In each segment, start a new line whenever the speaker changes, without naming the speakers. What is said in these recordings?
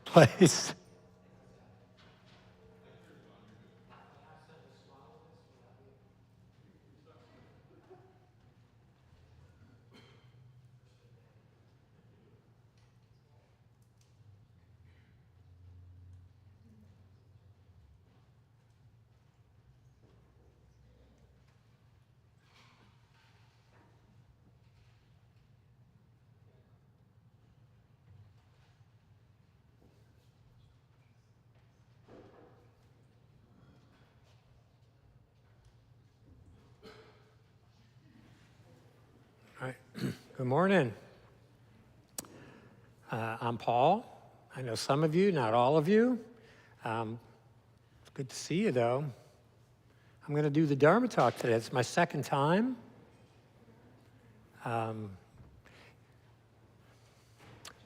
place. All right. Good morning. I'm Paul. I know some of you, not all of you. It's good to see you, though. I'm going to do the Dharma talk today. It's my second time. One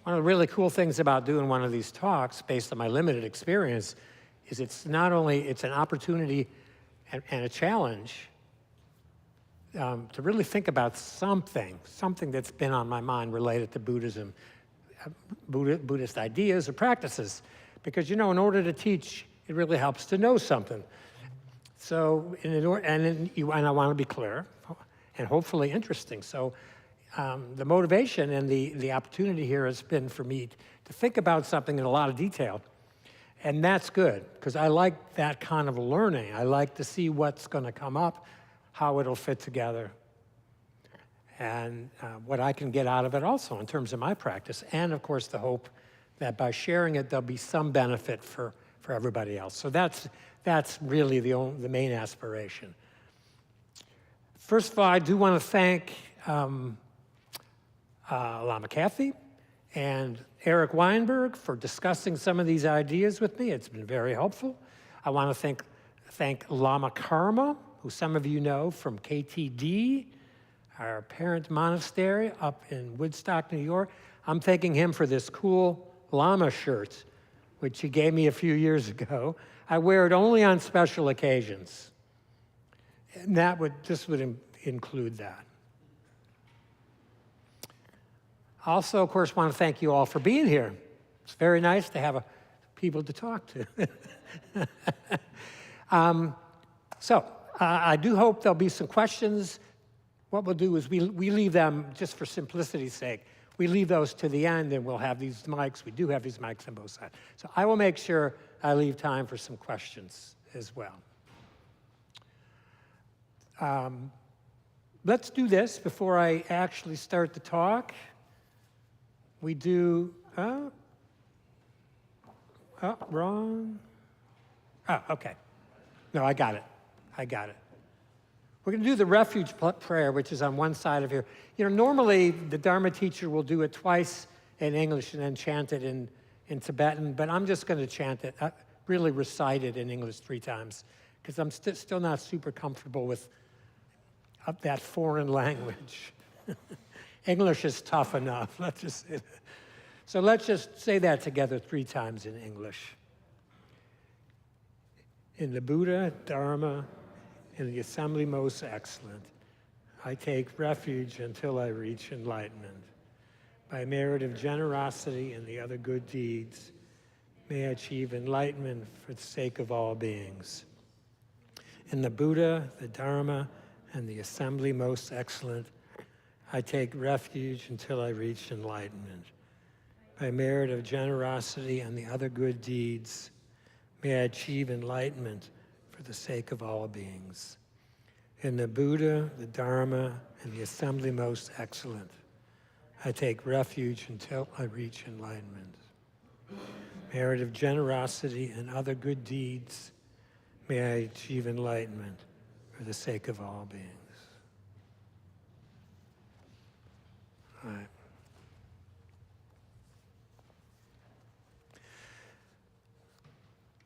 of the really cool things about doing one of these talks, based on my limited experience, is it's not only it's an opportunity and a challenge to really think about something that's been on my mind related to Buddhism, Buddhist ideas or practices. Because, in order to teach, it really helps to know something. So, and I want to be clear and hopefully interesting. So the motivation and the opportunity here has been for me to think about something in a lot of detail. And that's good, because I like that kind of learning. I like to see what's going to come up, how it'll fit together, and what I can get out of it also in terms of my practice. And, of course, the hope that by sharing it, there'll be some benefit for everybody else. So that's really the main aspiration. First of all, I do want to thank Lama Kathy and Eric Weinberg for discussing some of these ideas with me. It's been very helpful. I want to thank Lama Karma, who some of you know from KTD, our parent monastery up in Woodstock, New York. I'm thanking him for this cool Lama shirt, which he gave me a few years ago. I wear it only on special occasions. And this would include that. Also, of course, want to thank you all for being here. It's very nice to have people to talk to. I do hope there'll be some questions. What we'll do is we leave them, just for simplicity's sake, we leave those to the end, and we'll have these mics. We do have these mics on both sides. So I will make sure I leave time for some questions as well. Let's do this before I actually start the talk. We do, wrong. Oh, okay. No, I got it. We're going to do the refuge prayer, which is on one side of here. Normally the Dharma teacher will do it twice in English and then chant it in Tibetan, but I'm just going to chant it, really recite it in English 3 times, because I'm still not super comfortable with that foreign language. English is tough enough. Let's just say that. So let's just say that together 3 times in English. In the Buddha, Dharma, and the assembly most excellent, I take refuge until I reach enlightenment. By merit of generosity and the other good deeds, may I achieve enlightenment for the sake of all beings. In the Buddha, the Dharma, and the assembly most excellent, I take refuge until I reach enlightenment. By merit of generosity and the other good deeds, may I achieve enlightenment for the sake of all beings. In the Buddha, the Dharma, and the assembly most excellent, I take refuge until I reach enlightenment. Merit of generosity and other good deeds, may I achieve enlightenment for the sake of all beings. All right.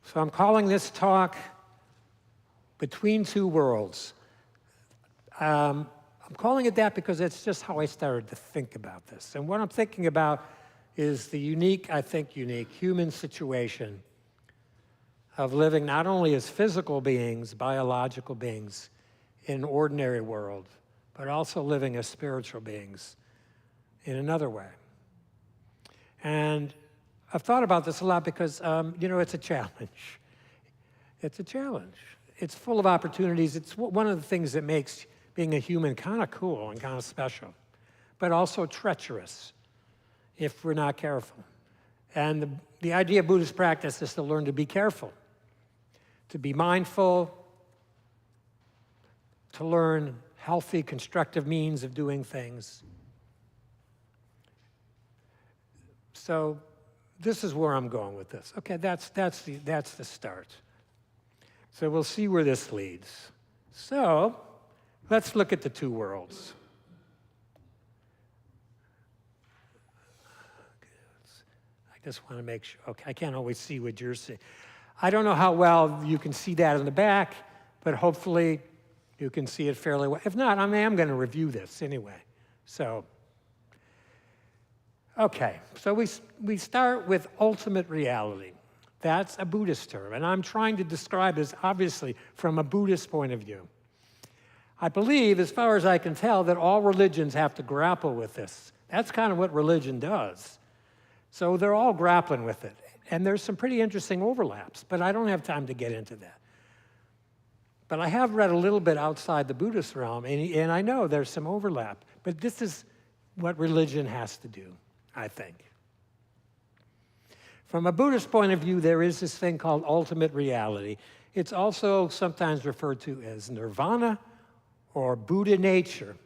So I'm calling this talk Between Two Worlds. I'm calling it that because it's just how I started to think about this. And what I'm thinking about is the unique human situation of living not only as physical beings, biological beings in an ordinary world, but also living as spiritual beings in another way. And I've thought about this a lot because, it's a challenge. It's a challenge. It's full of opportunities. It's one of the things that makes being a human kind of cool and kind of special, but also treacherous if we're not careful. And the idea of Buddhist practice is to learn to be careful, to be mindful, to learn healthy, constructive means of doing things. So this is where I'm going with this. Okay, that's the start. So we'll see where this leads. So let's look at the two worlds. I just want to make sure. Okay, I can't always see what you're seeing. I don't know how well you can see that in the back, but hopefully you can see it fairly well. If not, I am going to review this anyway. So, okay, so we start with ultimate reality. That's a Buddhist term, and I'm trying to describe this, obviously, from a Buddhist point of view. I believe, as far as I can tell, that all religions have to grapple with this. That's kind of what religion does. So they're all grappling with it. And there's some pretty interesting overlaps, but I don't have time to get into that. But I have read a little bit outside the Buddhist realm, and I know there's some overlap. But this is what religion has to do, I think. From a Buddhist point of view, there is this thing called ultimate reality. It's also sometimes referred to as nirvana or Buddha nature.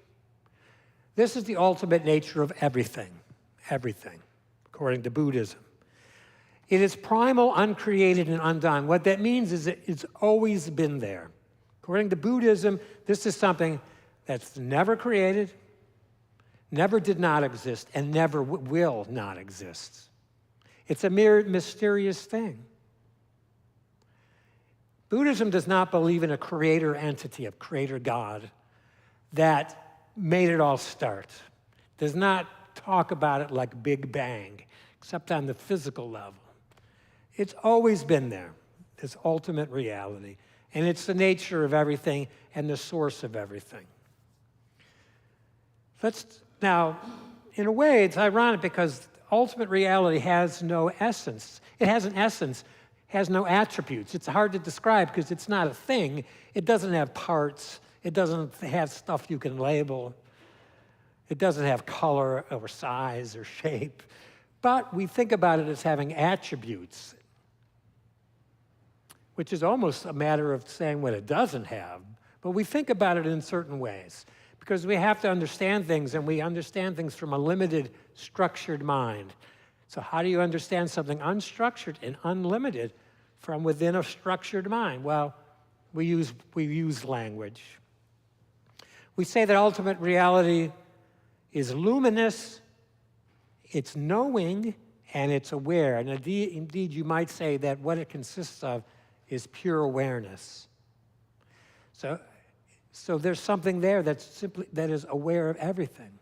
This is the ultimate nature of everything, according to Buddhism. It is primal, uncreated, and undone. What that means is that it's always been there. According to Buddhism, this is something that's never created, never did not exist, and never will not exist. It's a mere mysterious thing. Buddhism does not believe in a creator entity, a creator God, that made it all start. Does not talk about it like Big Bang, except on the physical level. It's always been there, this ultimate reality. And it's the nature of everything and the source of everything. Now, in a way, it's ironic because ultimate reality has no essence. It has an essence, has no attributes. It's hard to describe because it's not a thing. It doesn't have parts. It doesn't have stuff you can label. It doesn't have color or size or shape. But we think about it as having attributes, which is almost a matter of saying what it doesn't have. But we think about it in certain ways because we have to understand things, and we understand things from a limited, structured mind. So how do you understand something unstructured and unlimited from within a structured mind? Well, we use language. We say that ultimate reality is luminous, it's knowing, and it's aware. And indeed, you might say that what it consists of is pure awareness. So there's something there that is aware of everything,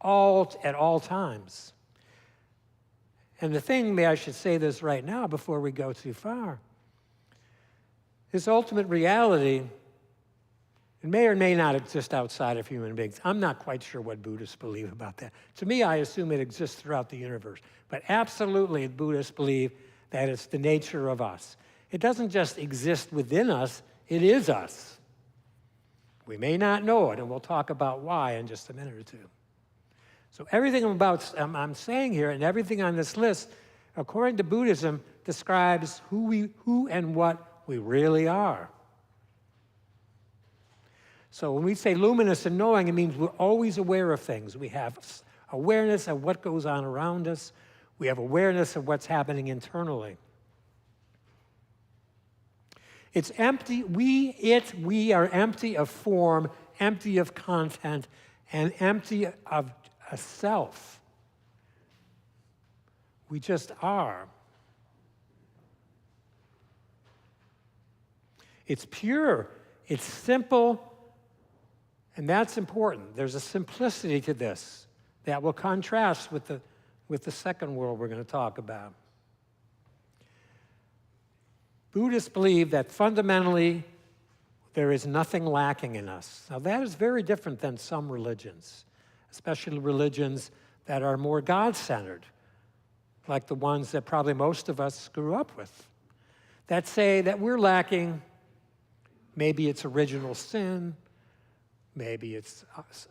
at all times. And the thing, I should say this right now before we go too far, this ultimate reality, it may or may not exist outside of human beings. I'm not quite sure what Buddhists believe about that. To me, I assume it exists throughout the universe. But absolutely, Buddhists believe that it's the nature of us. It doesn't just exist within us, it is us. We may not know it, and we'll talk about why in just a minute or two. So everything I'm saying here and everything on this list, according to Buddhism, describes who and what we really are. So when we say luminous and knowing, it means we're always aware of things. We have awareness of what goes on around us. We have awareness of what's happening internally. It's empty. We are empty of form, empty of content, and empty of a self. We just are. It's pure. It's simple. And that's important. There's a simplicity to this that will contrast with the second world we're going to talk about. Buddhists believe that fundamentally there is nothing lacking in us. Now that is very different than some religions, especially religions that are more God-centered. like the ones that probably most of us grew up with, that say that we're lacking, maybe it's original sin, maybe it's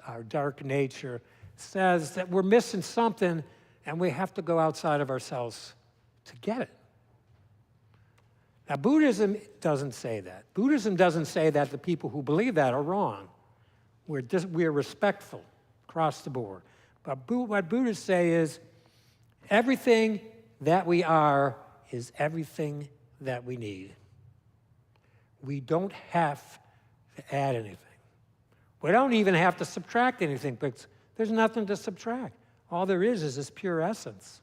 our dark nature, says that we're missing something and we have to go outside of ourselves to get it. Now, Buddhism doesn't say that. Buddhism doesn't say that the people who believe that are wrong. We're respectful across the board. But what Buddhists say is everything that we are is everything that we need. We don't have to add anything. We don't even have to subtract anything, because there's nothing to subtract. All there is this pure essence.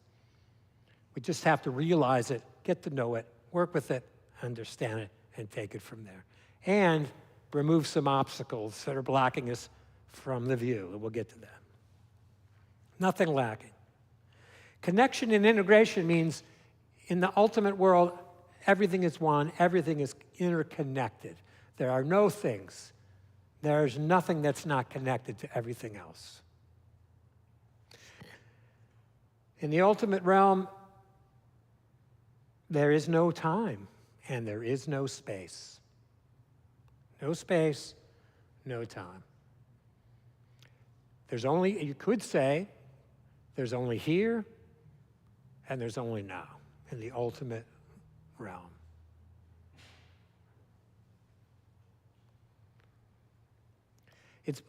We just have to realize it, get to know it, work with it, understand it, and take it from there. And remove some obstacles that are blocking us from the view, and we'll get to that. Nothing lacking. Connection and integration means in the ultimate world, everything is one, everything is interconnected. There are no things. There's nothing that's not connected to everything else. In the ultimate realm, there is no time and there is no space. No space, no time. There's only, you could say, there's only here and there's only now in the ultimate realm. It's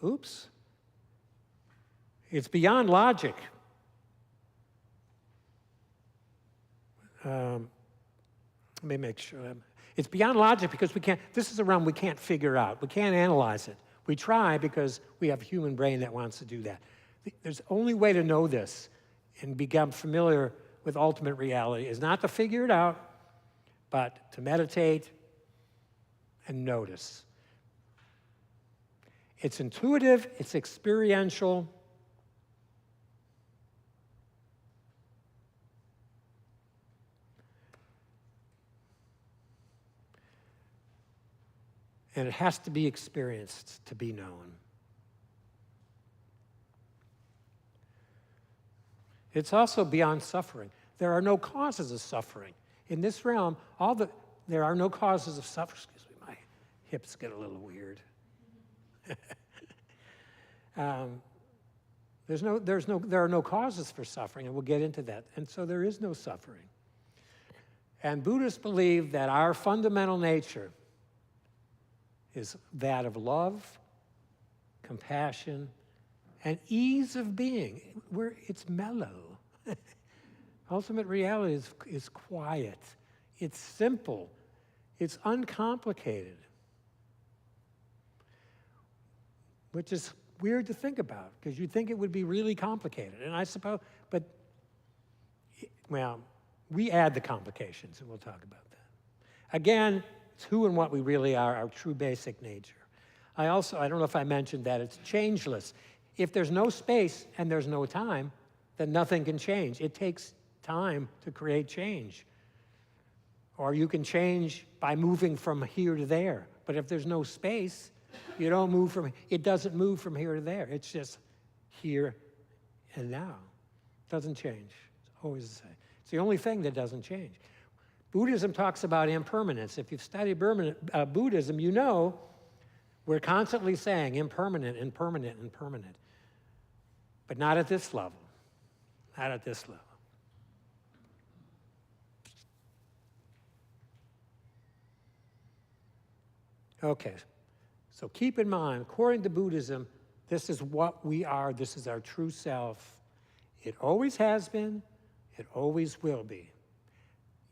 beyond logic. Let me make sure. It's beyond logic because this is a realm we can't figure out. We can't analyze it. We try because we have a human brain that wants to do that. There's the only way to know this and become familiar with ultimate reality is not to figure it out, but to meditate and notice. It's intuitive, it's experiential. And it has to be experienced to be known. It's also beyond suffering. There are no causes of suffering. In this realm, there are no causes of suffering. Excuse me, my hips get a little weird. There are no causes for suffering, and we'll get into that. And so there is no suffering. And Buddhists believe that our fundamental nature is that of love, compassion, and ease of being. It's mellow. Ultimate reality is quiet. It's simple. It's uncomplicated. Which is weird to think about, because you'd think it would be really complicated. And I suppose, but, well, we add the complications, and we'll talk about that. Again, it's who and what we really are, our true basic nature. I don't know if I mentioned that, it's changeless. If there's no space and there's no time, then nothing can change. It takes time to create change. Or you can change by moving from here to there. But if there's no space, it doesn't move from here to there. It's just here and now. It doesn't change. It's always the same. It's the only thing that doesn't change. Buddhism talks about impermanence. If you've studied Buddhism, you know we're constantly saying impermanent, impermanent, impermanent. But not at this level. Not at this level. Okay, so keep in mind, according to Buddhism, this is what we are, this is our true self. It always has been, it always will be.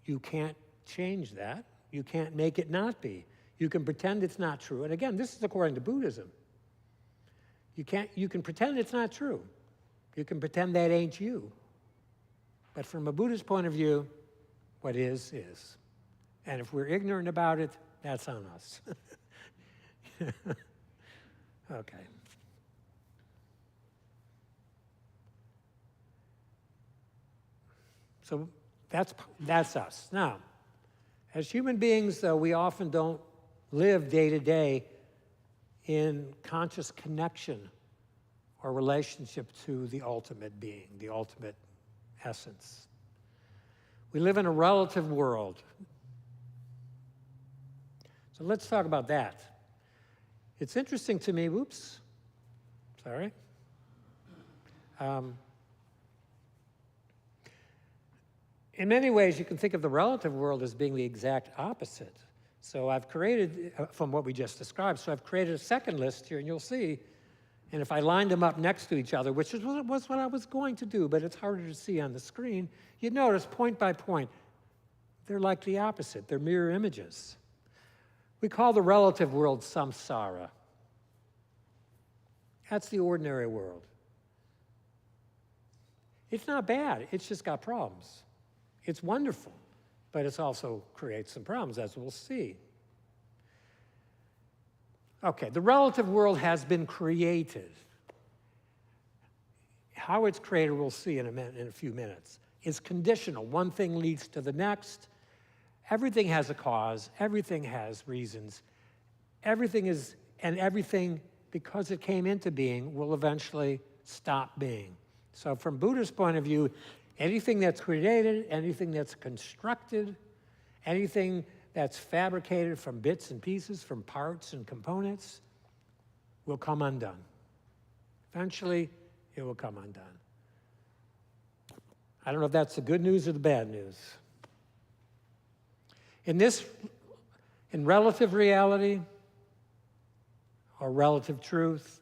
You can't change that. You can't make it not be. You can pretend it's not true. And again, this is according to Buddhism. You can pretend it's not true. You can pretend that ain't you. But from a Buddhist point of view, what is, is. And if we're ignorant about it, that's on us. Okay. So that's us. Now, as human beings, though, we often don't live day to day in conscious connection or relationship to the ultimate being, the ultimate essence. We live in a relative world. So let's talk about that. It's interesting to me, whoops, sorry. In many ways, you can think of the relative world as being the exact opposite. So I've created, from what we just described, so I've created a second list here, and you'll see, and if I lined them up next to each other, which was what I was going to do, but it's harder to see on the screen, you'd notice point by point, they're like the opposite. They're mirror images. We call the relative world samsara. That's the ordinary world. It's not bad. It's just got problems. It's wonderful, but it also creates some problems, as we'll see. Okay, the relative world has been created. How it's created, we'll see in a few minutes. It's conditional. One thing leads to the next. Everything has a cause. Everything has reasons. Everything, because it came into being, will eventually stop being. So from Buddha's point of view, anything that's created, anything that's constructed, anything that's fabricated from bits and pieces, from parts and components, will come undone. Eventually, it will come undone. I don't know if that's the good news or the bad news. In relative reality, or relative truth,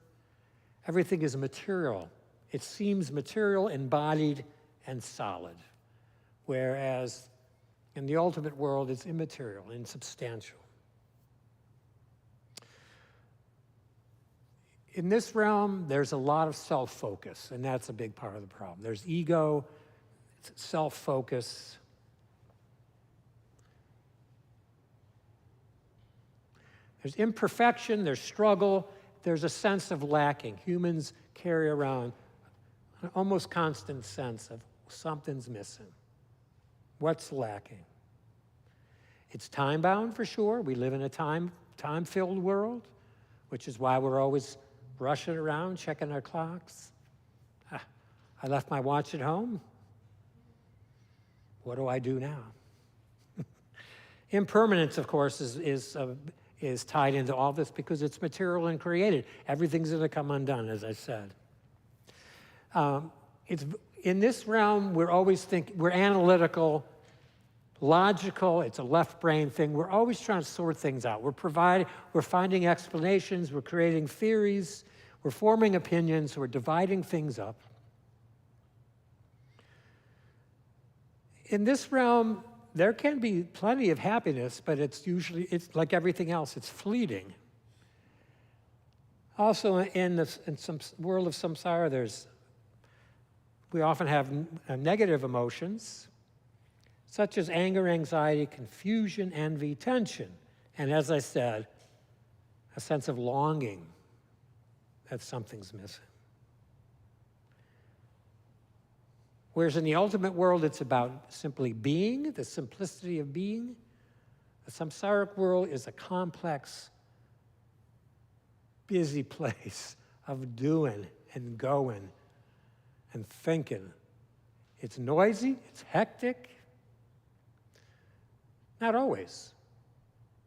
everything is material. It seems material, embodied, and solid, whereas in the ultimate world, it's immaterial, insubstantial. In this realm, there's a lot of self-focus, and that's a big part of the problem. There's ego, self-focus. There's imperfection, there's struggle, there's a sense of lacking. Humans carry around an almost constant sense of something's missing. What's lacking? It's time-bound for sure. We live in a time-filled world, which is why we're always rushing around, checking our clocks. I left my watch at home. What do I do now? Impermanence, of course, is tied into all this because it's material and created. Everything's going to come undone, as I said. In this realm, we're analytical, logical. It's a left brain thing. We're always trying to sort things out. We're finding explanations. We're creating theories. We're forming opinions. We're dividing things up. In this realm, there can be plenty of happiness, but it's like everything else. It's fleeting. Also, in some world of samsara, we often have negative emotions, such as anger, anxiety, confusion, envy, tension, and as I said, a sense of longing that something's missing. Whereas in the ultimate world, it's about simply being, the simplicity of being. The samsaric world is a complex, busy place of doing and going and thinking. It's noisy, it's hectic. Not always,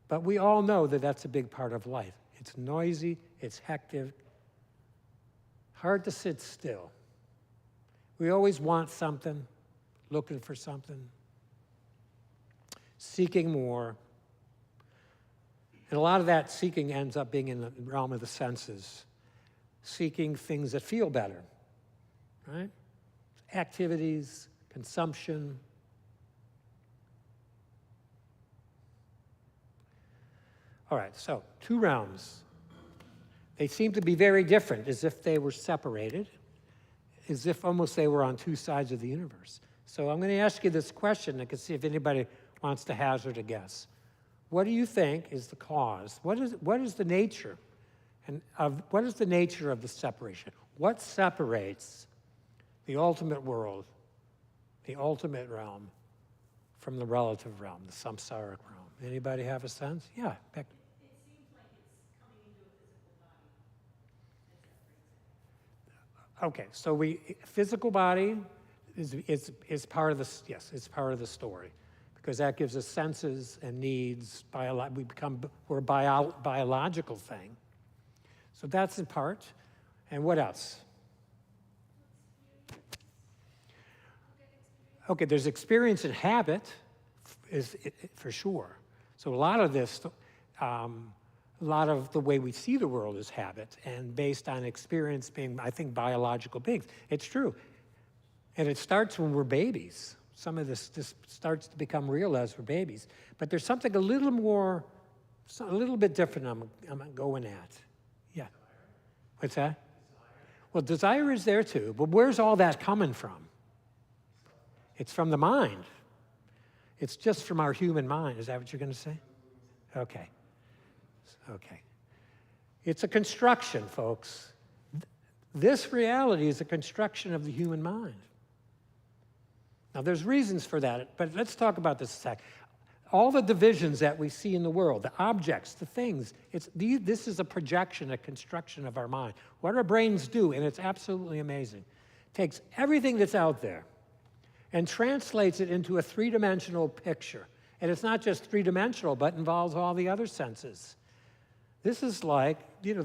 but we all know that that's a big part of life. It's noisy, it's hectic, hard to sit still. We always want something, looking for something, seeking more. And a lot of that seeking ends up being in the realm of the senses, seeking things that feel better, right? Activities, consumption. All right, so 2 realms. They seem to be very different, as if they were separated, as if almost they were on 2 sides of the universe. So I'm going to ask you this question. I can see if anybody wants to hazard a guess. What do you think is the cause? What is the nature what is the nature of the separation? What separates the ultimate world, the ultimate realm, from the relative realm, the samsaric realm? Anybody have a sense? Yeah, Beck.
It seems like it's coming into a physical body.
Okay, so physical body, is part of the, yes, it's part of the story. Because that gives us senses and needs, we're a biological thing. So that's in part. And what else? Okay, there's experience and habit, for sure. So a lot of this, a lot of the way we see the world is habit, and based on experience being, I think, biological beings. It's true. And it starts when we're babies. Some of this starts to become real as we're babies. But there's something a little more, a little bit different I'm going at. Yeah. What's that? Well, desire is there too, but where's all that coming from? It's from the mind. It's just from our human mind. Is that what you're going to say? Okay. Okay. It's a construction, folks. This reality is a construction of the human mind. Now, there's reasons for that, but let's talk about this a sec. All the divisions that we see in the world, the objects, the things, this is a projection, a construction of our mind. What our brains do, and it's absolutely amazing, takes everything that's out there and translates it into a three-dimensional picture. And it's not just three-dimensional, but involves all the other senses. This is like,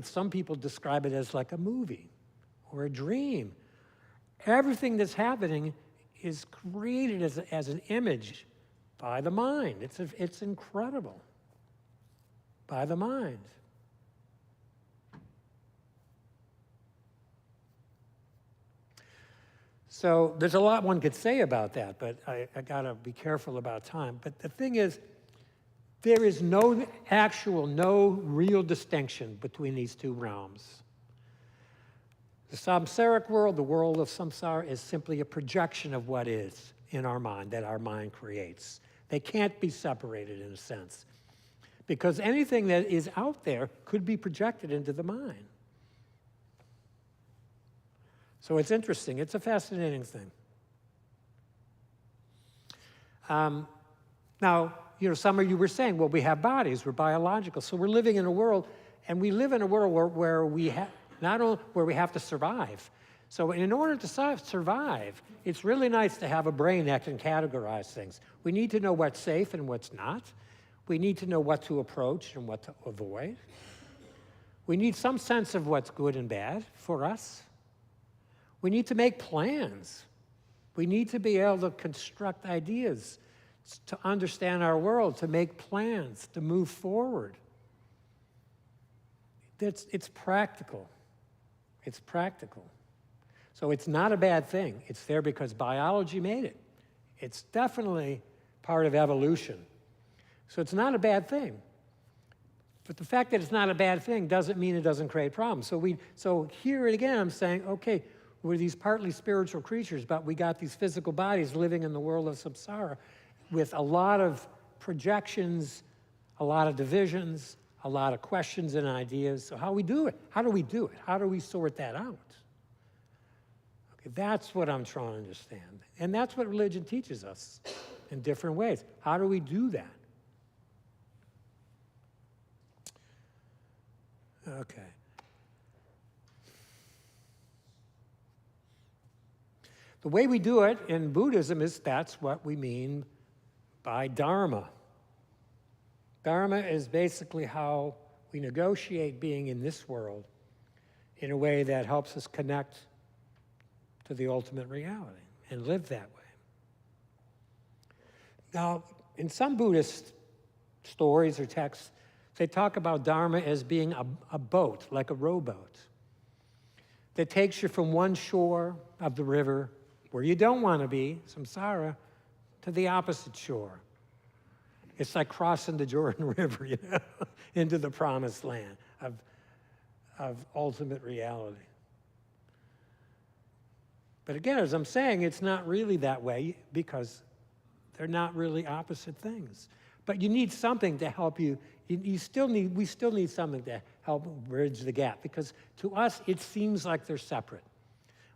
some people describe it as like a movie or a dream. Everything that's happening is created as an image by the mind. It's incredible. By the mind. So there's a lot one could say about that, but I got to be careful about time. But the thing is, there is no real distinction between these two realms. The samsaric world, the world of samsara, is simply a projection of what is in our mind, that our mind creates. They can't be separated in a sense, because anything that is out there could be projected into the mind. So it's interesting. It's a fascinating thing. Now, some of you were saying, well, we have bodies, we're biological, so we're living in a world, and we live in a world where we have not only where we have to survive. So in order to survive, it's really nice to have a brain that can categorize things. We need to know what's safe and what's not. We need to know what to approach and what to avoid. We need some sense of what's good and bad for us. We need to make plans. We need to be able to construct ideas, to understand our world, to make plans, to move forward. It's practical. It's practical. So it's not a bad thing. It's there because biology made it. It's definitely part of evolution. So it's not a bad thing. But the fact that it's not a bad thing doesn't mean it doesn't create problems. So here again, I'm saying, okay, we're these partly spiritual creatures, but we got these physical bodies living in the world of samsara with a lot of projections, a lot of divisions, a lot of questions and ideas. So how we do it? How do we do it? How do we sort that out? Okay, that's what I'm trying to understand. And that's what religion teaches us in different ways. How do we do that? Okay. The way we do it in Buddhism is that's what we mean by Dharma. Dharma is basically how we negotiate being in this world in a way that helps us connect to the ultimate reality and live that way. Now, in some Buddhist stories or texts, they talk about Dharma as being a boat, like a rowboat, that takes you from one shore of the river, where you don't want to be, samsara, to the opposite shore. It's like crossing the Jordan River, into the promised land of ultimate reality. But again, as I'm saying, it's not really that way because they're not really opposite things. But you need something to help you. We still need something to help bridge the gap, because to us, it seems like they're separate.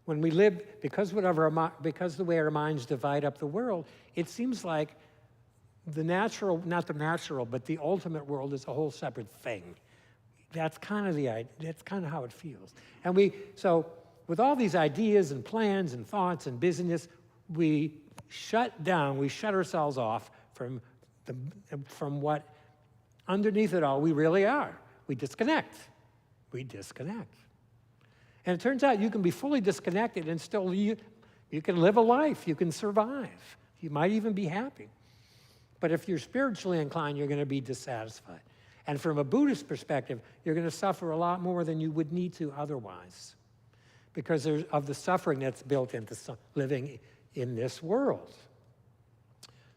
When we live, because the way our minds divide up the world, it seems like the natural, not the natural, but the ultimate world is a whole separate thing. That's kind of how it feels. And so with all these ideas and plans and thoughts and business, we shut down, we shut ourselves off from what underneath it all we really are. We disconnect. We disconnect. And it turns out you can be fully disconnected and still you can live a life. You can survive. You might even be happy. But if you're spiritually inclined, you're going to be dissatisfied. And from a Buddhist perspective, you're going to suffer a lot more than you would need to otherwise, because of the suffering that's built into living in this world.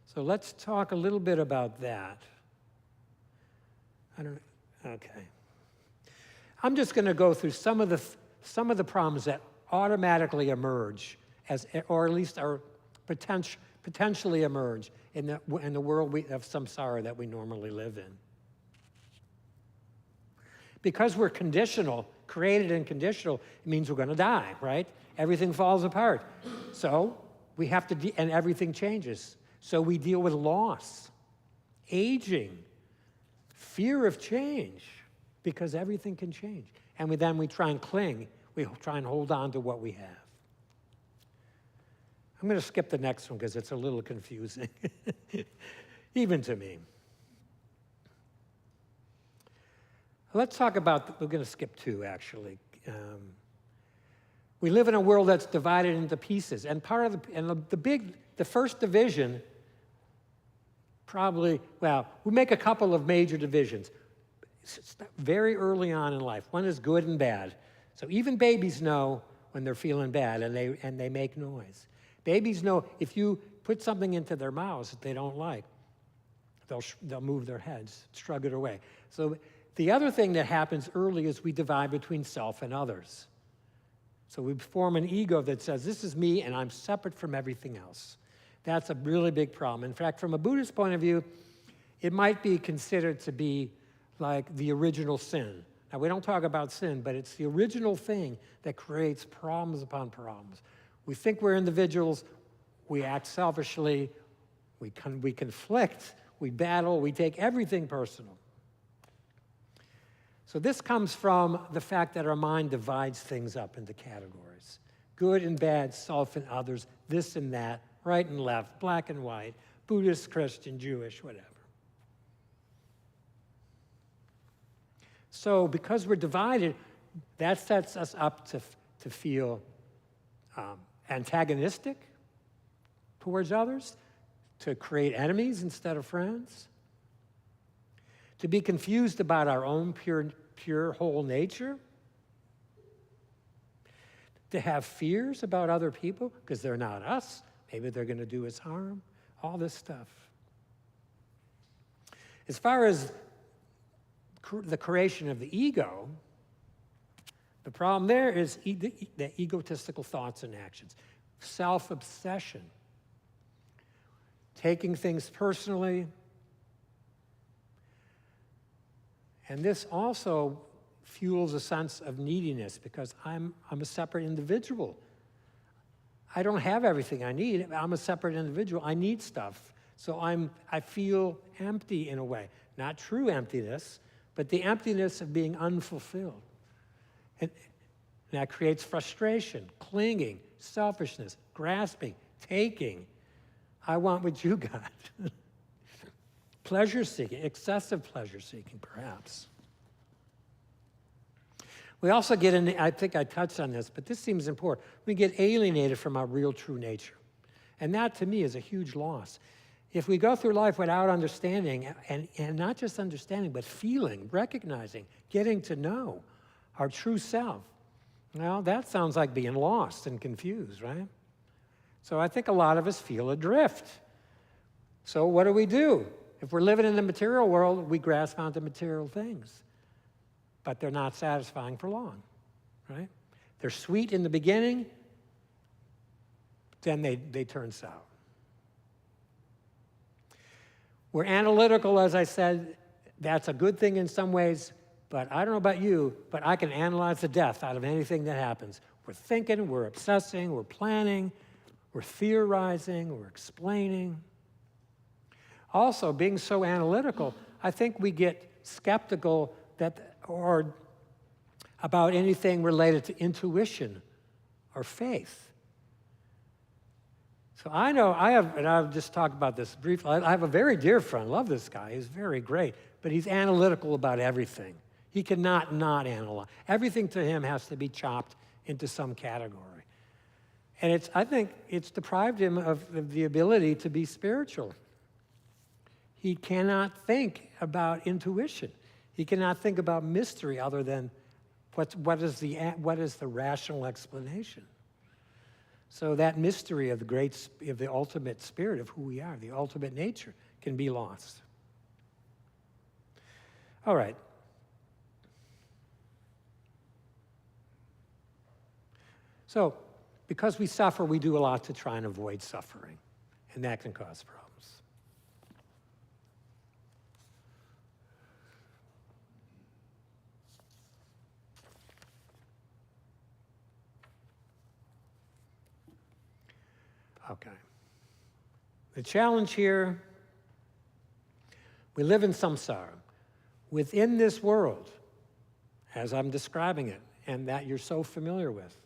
So let's talk a little bit about that. Okay. I'm just going to go through some of the problems that automatically emerge, or at least are potentially emerge in the world of samsara that we normally live in. Because we're conditional, created and conditional, it means we're going to die, right? Everything falls apart. So we have to, and everything changes. So we deal with loss, aging, fear of change, because everything can change. And then we try and cling. We try and hold on to what we have. I'm going to skip the next one because it's a little confusing, even to me. Let's talk about, we're going to skip two, actually. We live in a world that's divided into pieces. And the first division, probably, we make a couple of major divisions very early on in life. One is good and bad. So even babies know when they're feeling bad, and they make noise. Babies know if you put something into their mouths that they don't like, they'll move their heads, shrug it away. So the other thing that happens early is we divide between self and others. So we form an ego that says, this is me and I'm separate from everything else. That's a really big problem. In fact, from a Buddhist point of view, it might be considered to be like the original sin. Now, we don't talk about sin, but it's the original thing that creates problems upon problems. We think we're individuals, we act selfishly, we conflict, we battle, we take everything personal. So this comes from the fact that our mind divides things up into categories. Good and bad, self and others, this and that, right and left, black and white, Buddhist, Christian, Jewish, whatever. So because we're divided, that sets us up to feel antagonistic towards others, to create enemies instead of friends, to be confused about our own pure whole nature, to have fears about other people because they're not us. Maybe they're going to do us harm, all this stuff. As far as the creation of the ego, the problem there is the egotistical thoughts and actions, self-obsession, taking things personally. And this also fuels a sense of neediness because I'm a separate individual. I don't have everything I need. I'm a separate individual. I need stuff. So I feel empty in a way. Not true emptiness, but the emptiness of being unfulfilled. And that creates frustration, clinging, selfishness, grasping, taking. I want what you got. Pleasure-seeking, excessive pleasure-seeking, perhaps. We also get in, I think I touched on this, but this seems important. We get alienated from our real true nature. And that, to me, is a huge loss. If we go through life without understanding, and not just understanding, but feeling, recognizing, getting to know our true self, well, that sounds like being lost and confused, right? So I think a lot of us feel adrift. So what do? If we're living in the material world, we grasp onto material things. But they're not satisfying for long, right? They're sweet in the beginning, then they turn sour. We're analytical, as I said. That's a good thing in some ways, but I don't know about you, but I can analyze the death out of anything that happens. We're thinking, we're obsessing, we're planning, we're theorizing, we're explaining. Also, being so analytical, I think we get skeptical about anything related to intuition or faith. So I know and I've just talked about this briefly. I have a very dear friend, love this guy, he's very great, but he's analytical about everything. He cannot not analyze. Everything to him has to be chopped into some category. And I think it's deprived him of the ability to be spiritual. He cannot think about intuition. He cannot think about mystery other than what is the rational explanation. So that mystery of the ultimate spirit of who we are, the ultimate nature, can be lost. All right. So, because we suffer, we do a lot to try and avoid suffering, and that can cause problems. Okay. The challenge here, we live in samsara. Within this world, as I'm describing it, and that you're so familiar with,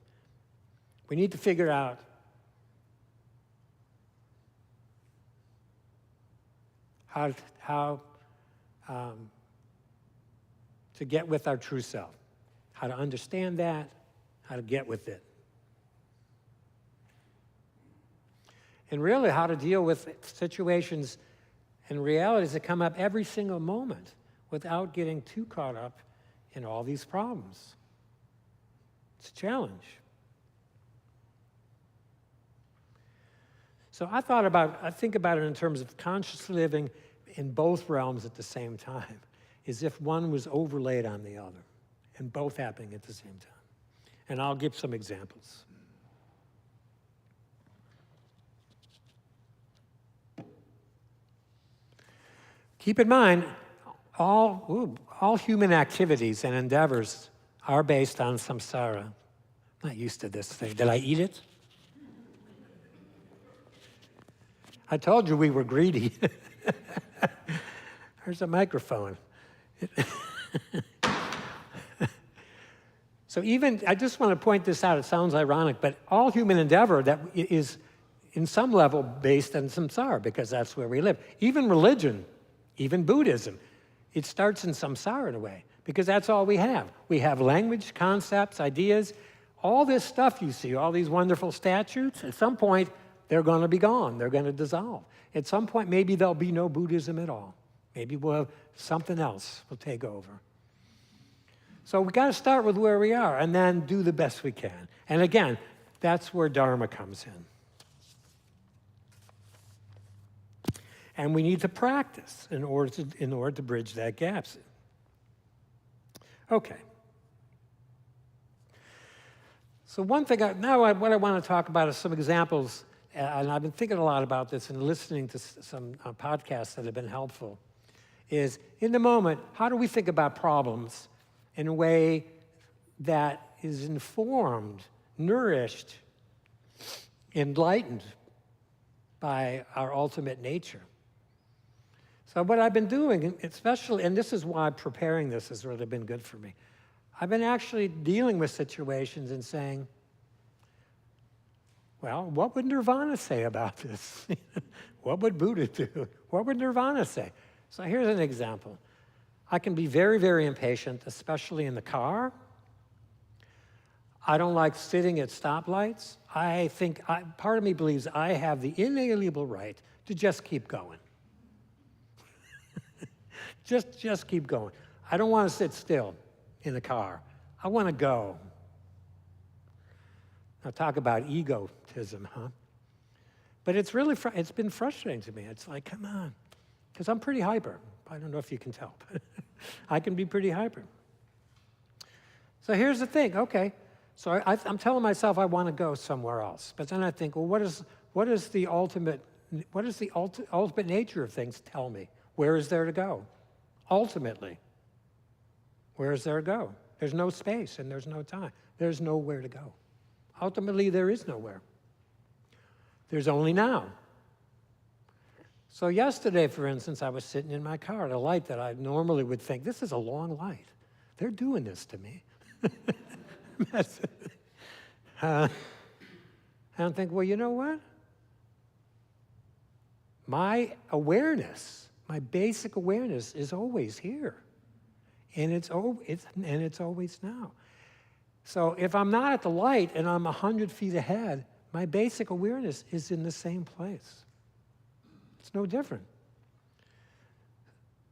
we need to figure out how to get with our true self, how to understand that, how to get with it. And really how to deal with situations and realities that come up every single moment without getting too caught up in all these problems. It's a challenge. So I think about it in terms of conscious living in both realms at the same time, as if one was overlaid on the other, and both happening at the same time. And I'll give some examples. Keep in mind, all human activities and endeavors are based on samsara. I'm not used to this thing. Did I eat it? I told you we were greedy. There's a microphone. So I just want to point this out, it sounds ironic, but all human endeavor that is in some level based on samsara, because that's where we live. Even religion, even Buddhism, it starts in samsara in a way, because that's all we have. We have language, concepts, ideas, all this stuff you see, all these wonderful statutes, at some point, they're going to be gone. They're going to dissolve. At some point, maybe there'll be no Buddhism at all. Maybe we'll have something else will take over. So we got to start with where we are and then do the best we can. And again, that's where Dharma comes in. And we need to practice in order to bridge that gap. Okay. So what I want to talk about is some examples, and I've been thinking a lot about this and listening to some podcasts that have been helpful, is in the moment, how do we think about problems in a way that is informed, nourished, enlightened by our ultimate nature? So what I've been doing, especially, and this is why preparing this has really been good for me, I've been actually dealing with situations and saying, well, what would Nirvana say about this? What would Buddha do? What would Nirvana say? So here's an example. I can be very, very impatient, especially in the car. I don't like sitting at stoplights. Part of me believes I have the inalienable right to just keep going. Just keep going. I don't want to sit still in the car. I want to go. Now talk about egotism, huh? But it's been frustrating to me. It's like, come on, because I'm pretty hyper. I don't know if you can tell, but I can be pretty hyper. So here's the thing, okay. So I'm telling myself I want to go somewhere else, but then I think, well, what is the ultimate nature of things tell me? Where is there to go? Ultimately, where is there to go? There's no space and there's no time. There's nowhere to go. Ultimately, there is nowhere. There's only now. So yesterday, for instance, I was sitting in my car at a light that I normally would think, this is a long light. They're doing this to me. I don't think, well, you know what? my awareness, my basic awareness is always here. And it's always now. So if I'm not at the light and I'm 100 feet ahead, my basic awareness is in the same place. It's no different.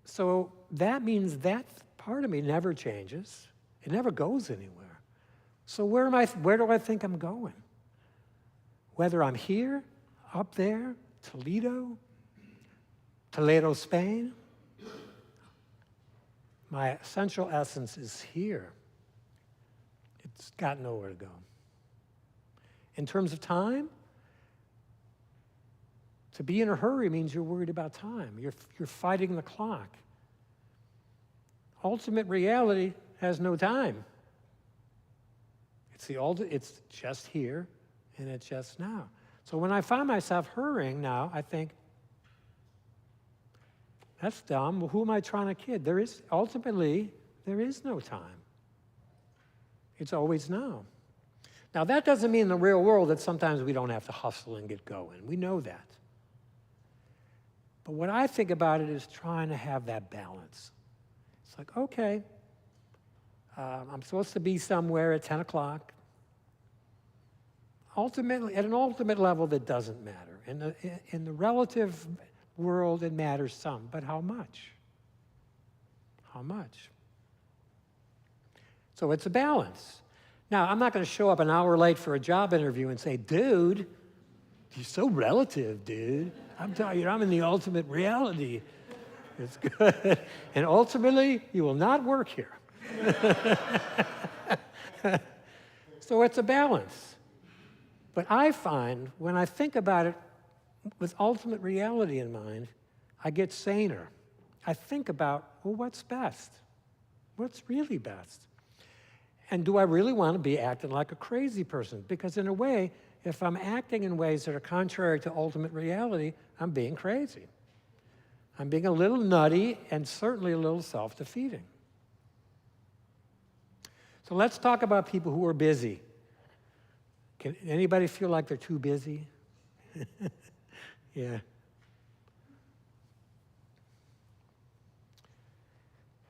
So that means that part of me never changes. It never goes anywhere. So where do I think I'm going? Whether I'm here, up there, Toledo, Spain, my essential essence is here. It's got nowhere to go. In terms of time, to be in a hurry means you're worried about time. You're fighting the clock. Ultimate reality has no time. It's just here and it's just now. So when I find myself hurrying now, I think, that's dumb. Well, who am I trying to kid? Ultimately, there is no time. It's always now. Now, that doesn't mean in the real world that sometimes we don't have to hustle and get going. We know that. But what I think about it is trying to have that balance. It's like, okay, I'm supposed to be somewhere at 10 o'clock. Ultimately, at an ultimate level, that doesn't matter. In the relative world, it matters some, but how much? How much? So it's a balance. Now, I'm not going to show up an hour late for a job interview and say, dude, you're so relative, dude. I'm telling you, I'm in the ultimate reality. It's good. And ultimately, you will not work here. So it's a balance. But I find when I think about it with ultimate reality in mind, I get saner. I think about, well, what's best? What's really best? And do I really want to be acting like a crazy person? Because in a way, if I'm acting in ways that are contrary to ultimate reality, I'm being crazy. I'm being a little nutty and certainly a little self-defeating. So let's talk about people who are busy. Can anybody feel like they're too busy? Yeah.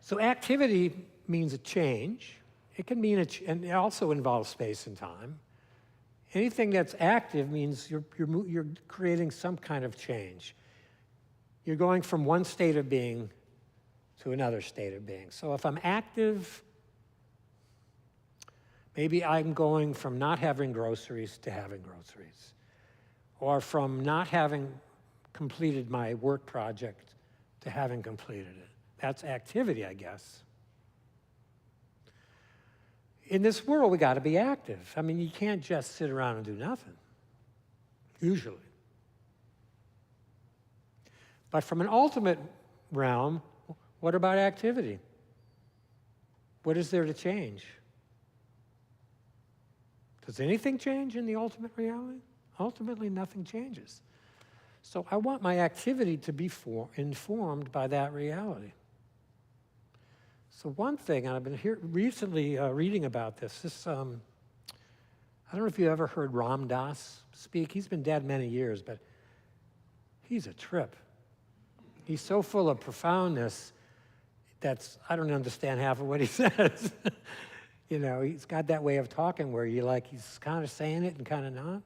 So activity means a change. It can mean and it also involves space and time. Anything that's active means you're creating some kind of change. You're going from one state of being to another state of being. So if I'm active, maybe I'm going from not having groceries to having groceries, or from not having completed my work project to having completed it. That's activity, I guess. In this world, we got to be active. I mean, you can't just sit around and do nothing, usually. But from an ultimate realm, what about activity? What is there to change? Does anything change in the ultimate reality? Ultimately, nothing changes. So I want my activity to be informed by that reality. So one thing, and I've been recently reading about this, I don't know if you ever heard Ram Dass speak. He's been dead many years, but he's a trip. He's so full of profoundness I don't understand half of what he says. You know, he's got that way of talking where he's kind of saying it and kind of not.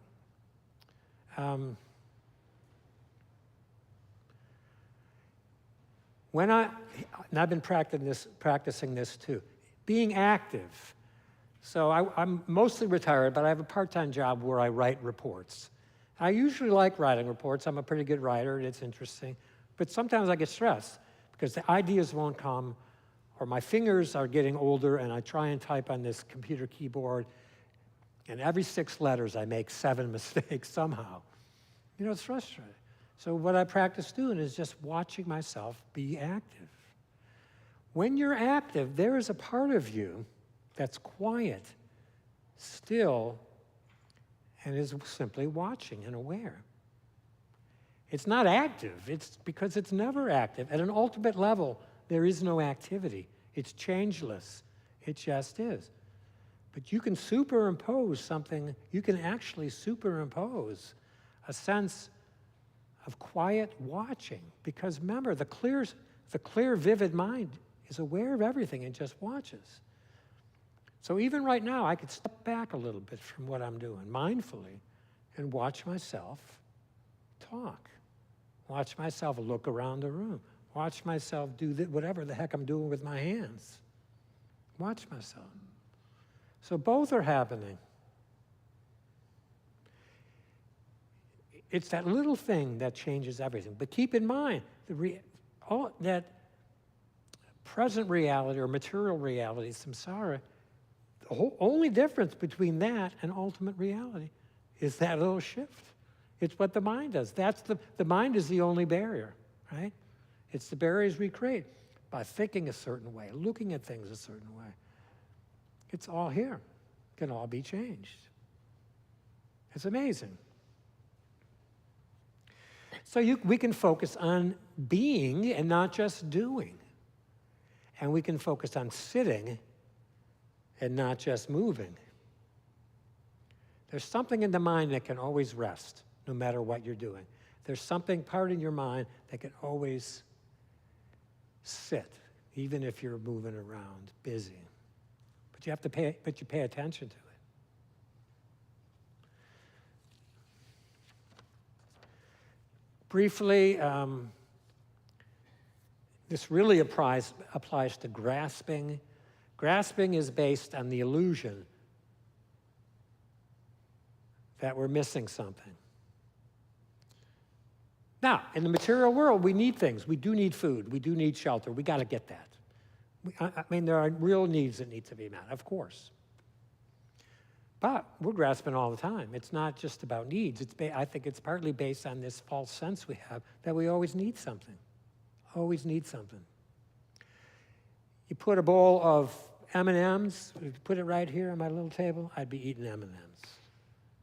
I've been practicing this too, being active. So I'm mostly retired, but I have a part-time job where I write reports. I usually like writing reports. I'm a pretty good writer, and it's interesting. But sometimes I get stressed because the ideas won't come, or my fingers are getting older, and I try and type on this computer keyboard, and every 6 letters I make 7 mistakes somehow. You know, it's frustrating. So what I practice doing is just watching myself be active. When you're active, there is a part of you that's quiet, still, and is simply watching and aware. It's not active. It's because it's never active. At an ultimate level, there is no activity. It's changeless. It just is. But you can superimpose something. You can actually superimpose a sense of quiet watching. Because remember, the clear, vivid mind is aware of everything and just watches. So even right now, I could step back a little bit from what I'm doing mindfully and watch myself talk. Watch myself look around the room. Watch myself do whatever the heck I'm doing with my hands. Watch myself. So both are happening. It's that little thing that changes everything. But keep in mind, that present reality or material reality, samsara, the only difference between that and ultimate reality is that little shift. It's what the mind does. The mind is the only barrier, right? It's the barriers we create by thinking a certain way, looking at things a certain way. It's all here. It can all be changed. It's amazing. So we can focus on being and not just doing. And we can focus on sitting and not just moving. There's something in the mind that can always rest, no matter what you're doing. There's something, part in your mind, that can always sit, even if you're moving around, busy. But you have to pay attention to it. Briefly, this really applies to grasping. Grasping is based on the illusion that we're missing something. Now, in the material world, we need things. We do need food. We do need shelter. We got to get that. I mean, there are real needs that need to be met, of course. But we're grasping all the time. It's not just about needs. I think it's partly based on this false sense we have that we always need something. Always need something. You put a bowl of M&Ms, put it right here on my little table, I'd be eating M&Ms.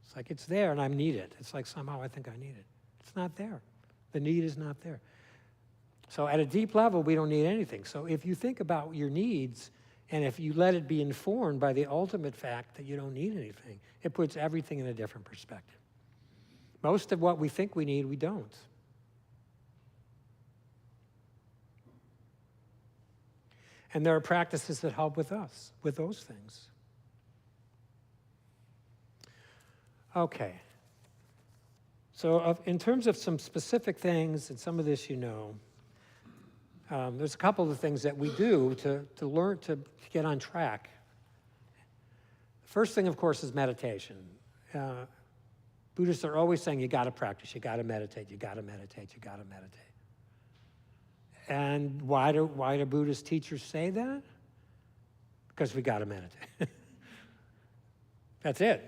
It's like it's there and I need it. It's like somehow I think I need it. It's not there. The need is not there. So at a deep level, we don't need anything. So if you think about your needs, and if you let it be informed by the ultimate fact that you don't need anything, it puts everything in a different perspective. Most of what we think we need, we don't. And there are practices that help with us, with those things. Okay. So in terms of some specific things, and some of this you know, there's a couple of things that we do to learn to get on track. The first thing, of course, is meditation. Buddhists are always saying you got to practice, you got to meditate, you got to meditate, you got to meditate. And why do Buddhist teachers say that? Because we got to meditate. That's it.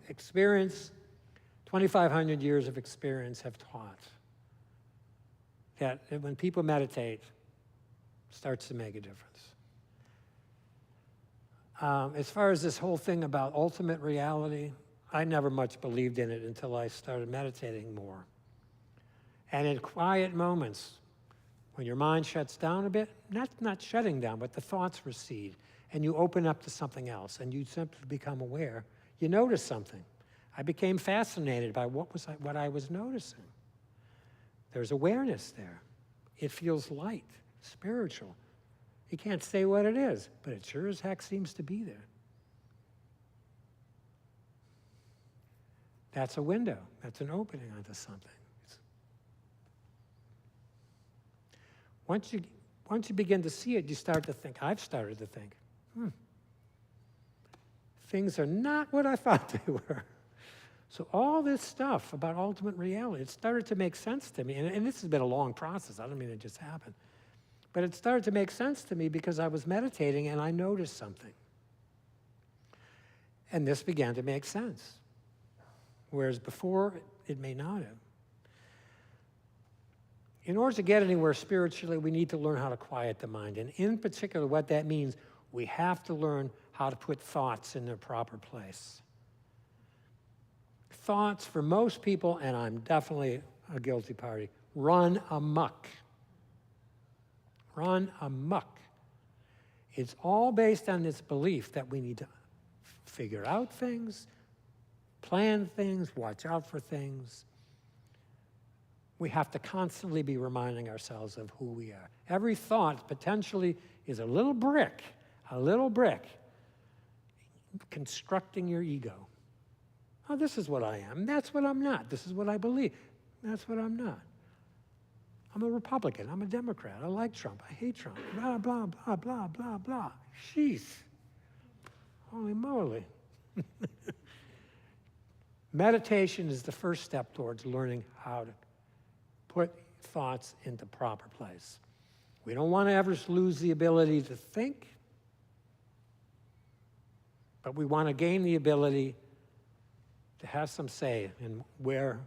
Experience, 2,500 years of experience have taught that when people meditate, it starts to make a difference. As far as this whole thing about ultimate reality, I never much believed in it until I started meditating more. And in quiet moments, when your mind shuts down a bit, not shutting down, but the thoughts recede, and you open up to something else, and you simply become aware, you notice something. I became fascinated by what I was noticing. There's awareness there. It feels light, spiritual. You can't say what it is, but it sure as heck seems to be there. That's a window. That's an opening onto something. Once you begin to see it, you start to think, I've started to think, things are not what I thought they were. So all this stuff about ultimate reality, it started to make sense to me. And this has been a long process. I don't mean it just happened. But it started to make sense to me because I was meditating and I noticed something. And this began to make sense. Whereas before, it may not have. In order to get anywhere spiritually, we need to learn how to quiet the mind. And in particular, what that means, we have to learn how to put thoughts in their proper place. Thoughts, for most people, and I'm definitely a guilty party, run amok. Run amok. It's all based on this belief that we need to figure out things, plan things, watch out for things. We have to constantly be reminding ourselves of who we are. Every thought potentially is a little brick constructing your ego. Oh, this is what I am. That's what I'm not. This is what I believe. That's what I'm not. I'm a Republican. I'm a Democrat. I like Trump. I hate Trump. Blah, blah, blah, blah, blah, blah. Sheesh. Holy moly. Meditation is the first step towards learning how to put thoughts into proper place. We don't want to ever lose the ability to think, but we want to gain the ability to have some say in where,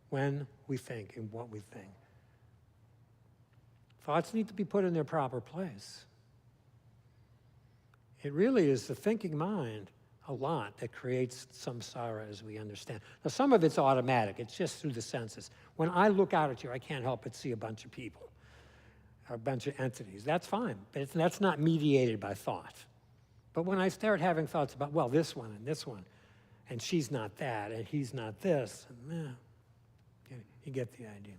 when we think and what we think. Thoughts need to be put in their proper place. It really is the thinking mind a lot that creates samsara as we understand. Now, some of it's automatic. It's just through the senses. When I look out at you, I can't help but see a bunch of people, or a bunch of entities. That's fine, but that's not mediated by thought. But when I start having thoughts about, well, this one, and she's not that, and he's not this, and, you get the idea.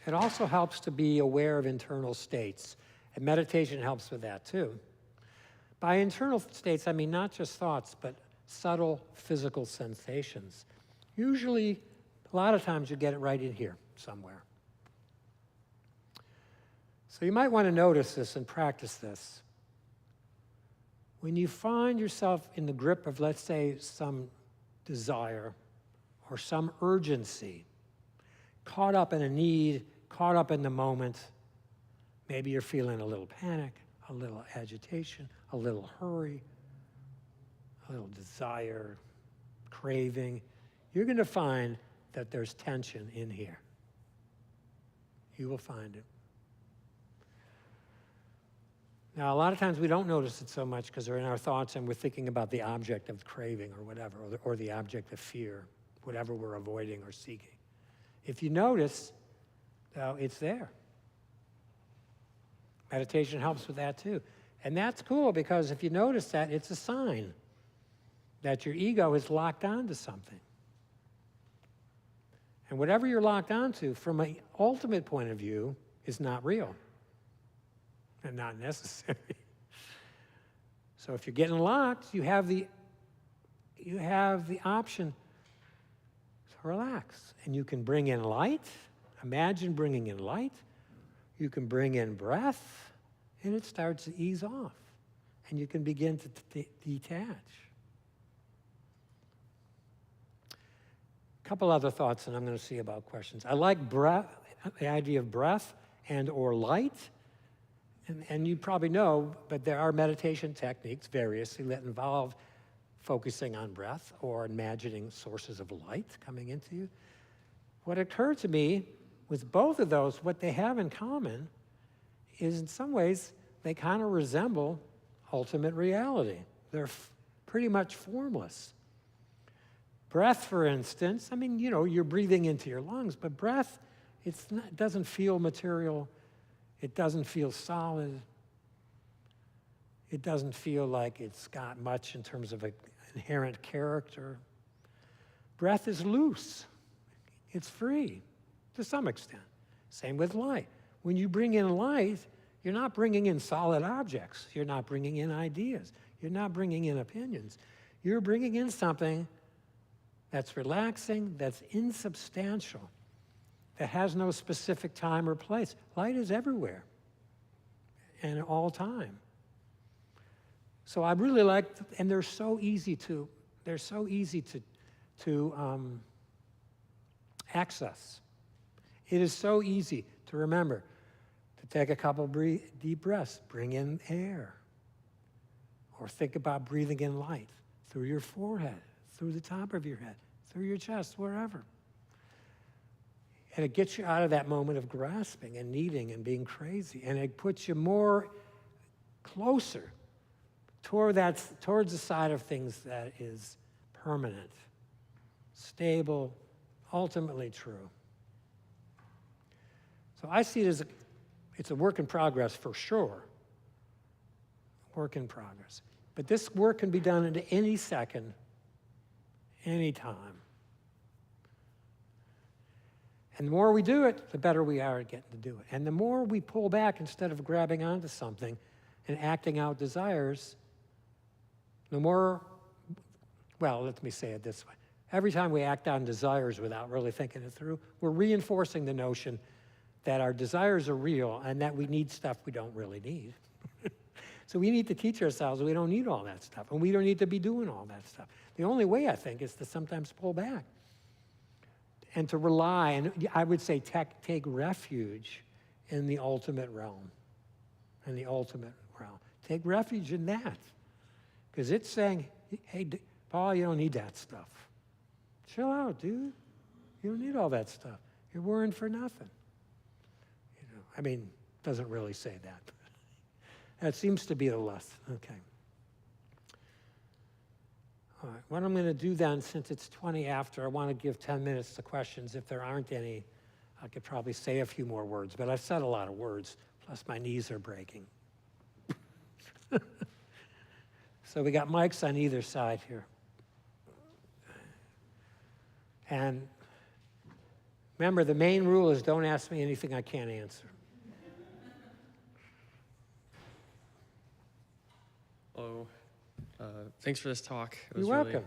It also helps to be aware of internal states, and meditation helps with that too. By internal states, I mean not just thoughts, but subtle physical sensations. Usually, a lot of times you get it right in here somewhere. So you might want to notice this and practice this. When you find yourself in the grip of, let's say, some desire or some urgency, caught up in a need, caught up in the moment, maybe you're feeling a little panic, a little agitation, a little hurry, a little desire, craving, you're going to find that there's tension in here. You will find it. Now, a lot of times we don't notice it so much because they're in our thoughts and we're thinking about the object of craving or whatever, or the object of fear, whatever we're avoiding or seeking. If you notice, it's there. Meditation helps with that too. And that's cool because if you notice that, it's a sign that your ego is locked onto something. And whatever you're locked onto, from an ultimate point of view, is not real and not necessary. So if you're getting locked, you have the option to relax. And you can bring in light. Imagine bringing in light. You can bring in breath, and it starts to ease off. And you can begin to detach. A couple other thoughts, and I'm going to see about questions. I like breath, the idea of breath and or light. And you probably know, but there are meditation techniques, variously, that involve focusing on breath or imagining sources of light coming into you. What occurred to me with both of those, what they have in common is in some ways they kind of resemble ultimate reality. They're pretty much formless. Breath, for instance, I mean, you're breathing into your lungs, but breath, it doesn't feel material. It doesn't feel solid. It doesn't feel like it's got much in terms of an inherent character. Breath is loose. It's free to some extent. Same with light. When you bring in light, you're not bringing in solid objects. You're not bringing in ideas. You're not bringing in opinions. You're bringing in something that's relaxing, that's insubstantial, that has no specific time or place. Light is everywhere and all time. So I really like, and they're so easy to access. It is so easy to remember to take a couple deep breaths, bring in air, or think about breathing in light through your forehead, through the top of your head, through your chest, wherever. And it gets you out of that moment of grasping and needing and being crazy. And it puts you more closer towards the side of things that is permanent, stable, ultimately true. So I see it as it's a work in progress for sure. work in progress. But this work can be done in any second, any time. And the more we do it, the better we are at getting to do it. And the more we pull back instead of grabbing onto something and acting out desires, the more, well, let me say it this way. Every time we act on desires without really thinking it through, we're reinforcing the notion that our desires are real and that we need stuff we don't really need. So we need to teach ourselves we don't need all that stuff, and we don't need to be doing all that stuff. The only way, I think, is to sometimes pull back and to rely, and I would say take refuge in the ultimate realm. In the ultimate realm. Take refuge in that. Because it's saying, hey, Paul, you don't need that stuff. Chill out, dude. You don't need all that stuff. You're worrying for nothing. You know, I mean, it doesn't really say that. That seems to be the lesson. Okay. All right, what I'm going to do then, since it's 20 after, I want to give 10 minutes to questions. If there aren't any, I could probably say a few more words, but I've said a lot of words, plus my knees are breaking. So we got mics on either side here. And remember, the main rule is don't ask me anything I can't answer.
Hello. Thanks for this talk. It
You're
was
welcome.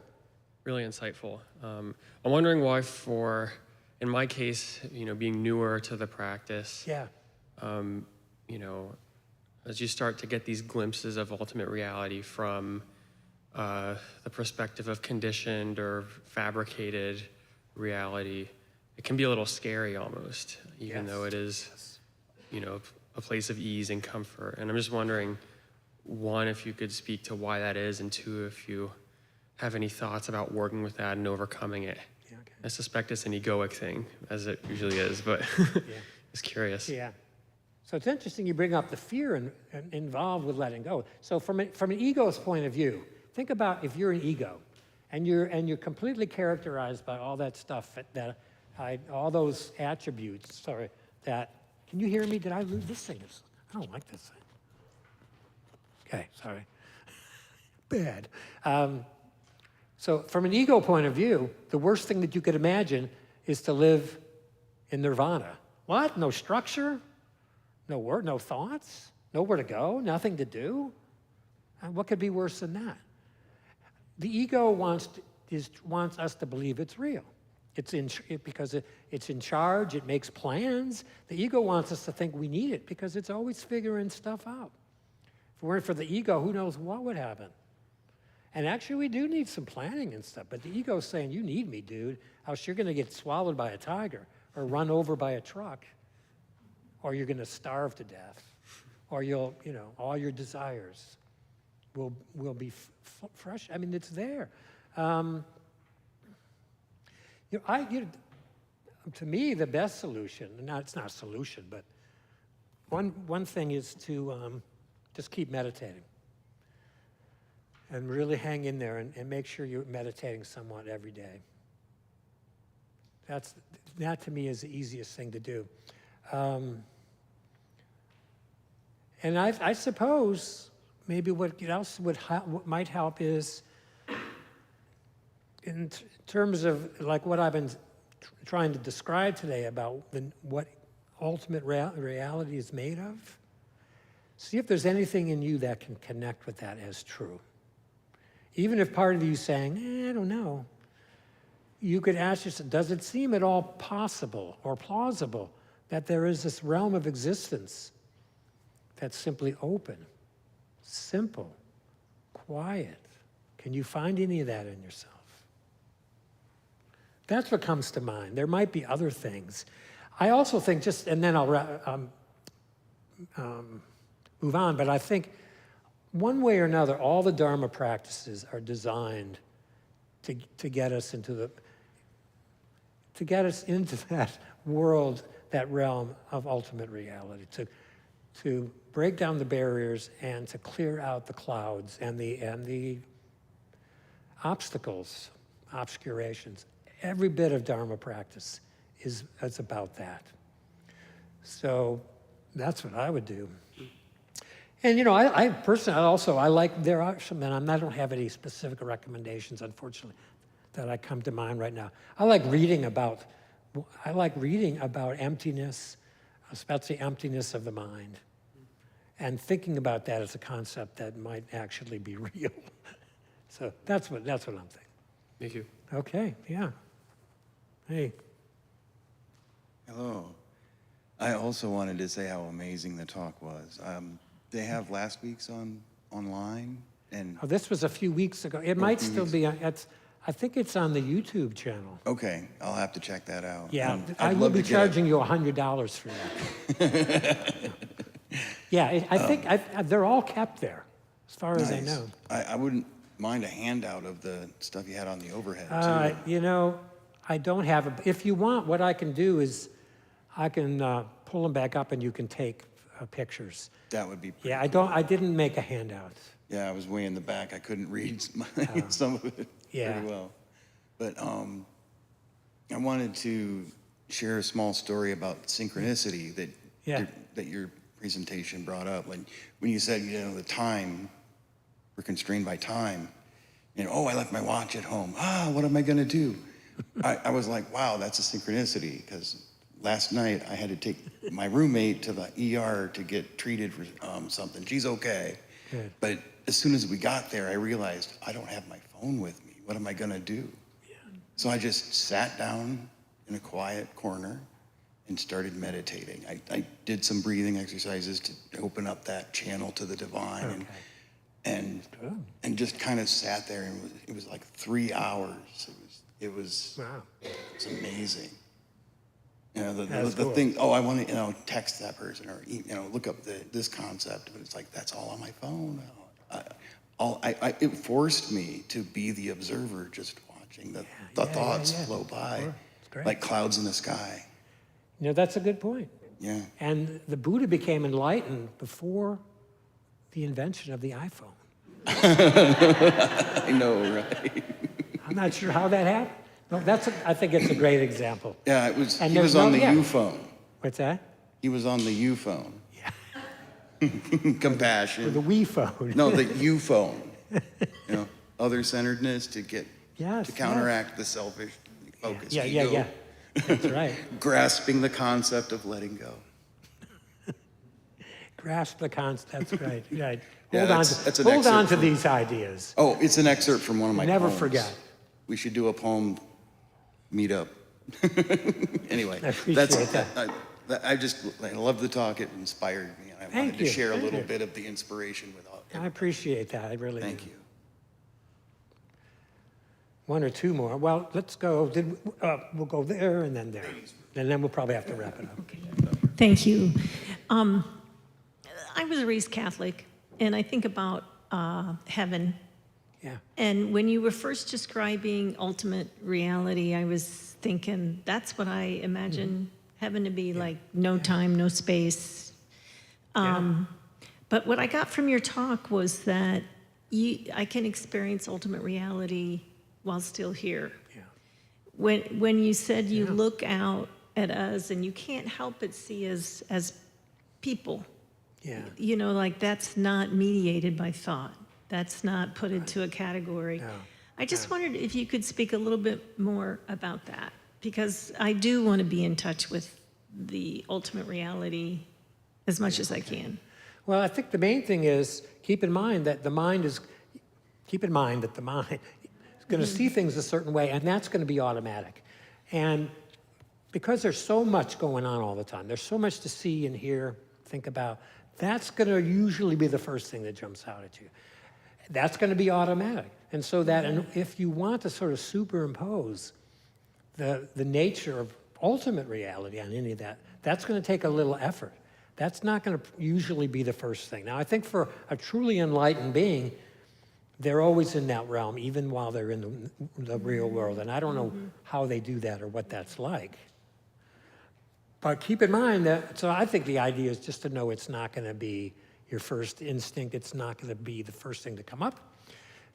really insightful. I'm wondering why in my case, being newer to the practice,
Yeah.
As you start to get these glimpses of ultimate reality from the perspective of conditioned or fabricated reality, it can be a little scary almost, even though it is, a place of ease and comfort. And I'm just wondering, one, if you could speak to why that is, and two, if you have any thoughts about working with that and overcoming it.
Yeah, okay.
I suspect it's an egoic thing, as it usually is, but just curious.
Yeah. So it's interesting you bring up the fear involved with letting go. So from an ego's point of view, think about if you're an ego and you're completely characterized by all that stuff, all those attributes, can you hear me? Did I lose this thing? I don't like this thing. Okay, sorry. Bad. So from an ego point of view, the worst thing that you could imagine is to live in nirvana. What? No structure? No word, no thoughts? Nowhere to go? Nothing to do? What could be worse than that? The ego wants us to believe it's real. Because it's in charge, it makes plans. The ego wants us to think we need it because it's always figuring stuff out. If it weren't for the ego, who knows what would happen? And actually, we do need some planning and stuff, but the ego's saying, you need me, dude, else you're going to get swallowed by a tiger or run over by a truck, or you're going to starve to death, or all your desires will be fresh. I mean, it's there. To me, the best solution, it's not a solution, but one thing is to just keep meditating and really hang in there and make sure you're meditating somewhat every day. That to me is the easiest thing to do. And I suppose maybe what else might help is in terms of like what I've been trying to describe today about what ultimate reality is made of. See if there's anything in you that can connect with that as true. Even if part of you is saying, I don't know, you could ask yourself, does it seem at all possible or plausible that there is this realm of existence that's simply open, simple, quiet? Can you find any of that in yourself? That's what comes to mind. There might be other things. I also think and then I'll move on, but I think one way or another, all the Dharma practices are designed to get us into that world, that realm of ultimate reality, to break down the barriers and to clear out the clouds and the obstacles, obscurations. Every bit of Dharma practice is about that. So that's what I would do. And you know, I personally also, I like, there are some, and I don't have any specific recommendations, unfortunately, that I come to mind right now. I like reading about emptiness, especially emptiness of the mind, and thinking about that as a concept that might actually be real. So that's what I'm thinking.
Thank you.
Okay, yeah. Hey,
Hello. I also wanted to say how amazing the talk was. They have last week's online, and
oh, this was a few weeks ago. It might still be, I think it's on the YouTube channel.
okay, I'll have to check that out.
Yeah,
And
I
I'd
will
love
be
to get
charging you $100 for that. Yeah, I think they're all kept there, as far as I
Nice.
know.
I wouldn't mind a handout of the stuff you had on the overhead too.
You know, I don't have, if you want, what I can do is I can pull them back up and you can take pictures.
That would be pretty
Yeah,
cool.
I didn't make a handout.
Yeah, I was way in the back. I couldn't read some of it
Yeah.
pretty well. But I wanted to share a small story about synchronicity that
Yeah.
that your presentation brought up. When you said, you know, the time, we're constrained by time. You know, oh, I left my watch at home. What am I going to do? I was like, wow, that's a synchronicity, because last night I had to take my roommate to the ER to get treated for something. She's okay.
Good.
But as soon as we got there, I realized I don't have my phone with me. What am I going to do? Yeah. So I just sat down in a quiet corner and started meditating. I did some breathing exercises to open up that channel to the divine, and just kind of sat there, and it was like 3 hours. It was
Wow.
amazing. You know, the
That's cool.
thing, oh, I want to, you know, text that person or, you know, look up this concept, but it's like, that's all on my phone. It forced me to be the observer, just watching the thoughts flow by,
Sure. It's great.
like clouds in the sky.
You know, that's a good point.
Yeah.
And the Buddha became enlightened before the invention of the iPhone.
I know, right?
I'm not sure how that happened. No, I think it's a great example.
Yeah,
And
he
there's
was on
no-
the
yeah.
U phone.
What's that?
He was on the U phone.
Yeah.
Compassion.
The Wii phone.
No, the U phone. You know, other-centeredness to
Yes,
counteract the selfish focus.
Yeah,
ego.
yeah. That's right.
Grasping the concept of letting go.
Grasp the concept. That's right. Right.
Yeah, that's an
Hold on
excerpt
to
from-
these ideas.
Oh, it's an excerpt from one of my
Never
poems.
forget.
We should do a poem meetup. Anyway,
I appreciate that.
I love the talk. It inspired me. And I wanted to
you.
share a
Thank
little
you.
bit of the inspiration with all.
I appreciate that. I really
Thank
do.
you.
One or two more. Well, let's go. We'll go there and then there. And then we'll probably have to wrap it up.
Thank you. I was raised Catholic, and I think about heaven.
Yeah.
And when you were first describing ultimate reality, I was thinking that's what I imagine heaven to be, like no time, no space. But what I got from your talk was that I can experience ultimate reality while still here.
Yeah.
When you said you look out at us and you can't help but see us as people,
Yeah.
you know, like that's not mediated by thought. That's not put into a category.
No.
I just wondered if you could speak a little bit more about that, because I do want to be in touch with the ultimate reality as much as I can.
Well, I think the main thing is keep in mind that the mind is going to see things a certain way, and that's going to be automatic. And because there's so much going on all the time, there's so much to see and hear, think about, that's going to usually be the first thing that jumps out at you. That's going to be automatic. And so that, and if you want to sort of superimpose the nature of ultimate reality on any of that, that's going to take a little effort. That's not going to usually be the first thing. Now, I think for a truly enlightened being, they're always in that realm, even while they're in the real world. And I don't know how they do that or what that's like. But keep in mind that, so I think the idea is just to know it's not going to be your first instinct. It's not going to be the first thing to come up.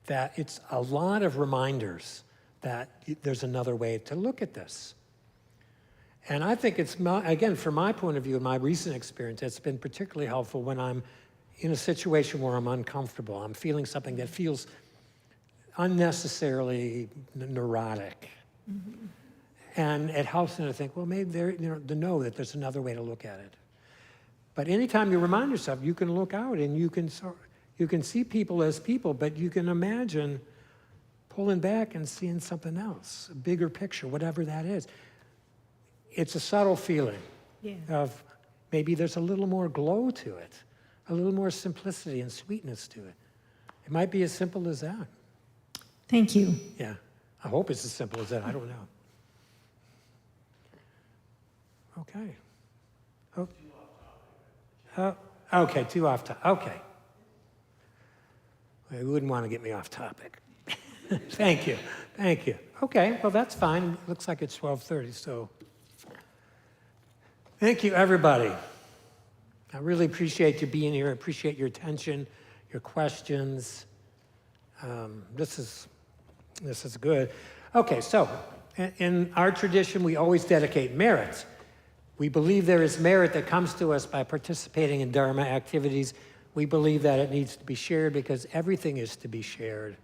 That it's a lot of reminders that there's another way to look at this. And I think it's, again, from my point of view, in my recent experience, it's been particularly helpful when I'm in a situation where I'm uncomfortable, I'm feeling something that feels unnecessarily neurotic. And it helps me to think, well, maybe there, to know that there's another way to look at it. But anytime you remind yourself, you can look out and you can see people as people, but you can imagine pulling back and seeing something else, a bigger picture, whatever that is. It's a subtle feeling of maybe there's a little more glow to it, a little more simplicity and sweetness to it. It might be as simple as that.
Thank you.
Yeah, I hope it's as simple as that. I don't know. Okay. Okay, too off topic. Okay. Well, you wouldn't want to get me off topic. Thank you. Thank you. Okay, well, that's fine. It looks like it's 12:30, so. Thank you, everybody. I really appreciate you being here. I appreciate your attention, your questions. This is good. Okay, so in our tradition, we always dedicate merit. We believe there is merit that comes to us by participating in Dharma activities. We believe that it needs to be shared because everything is to be shared.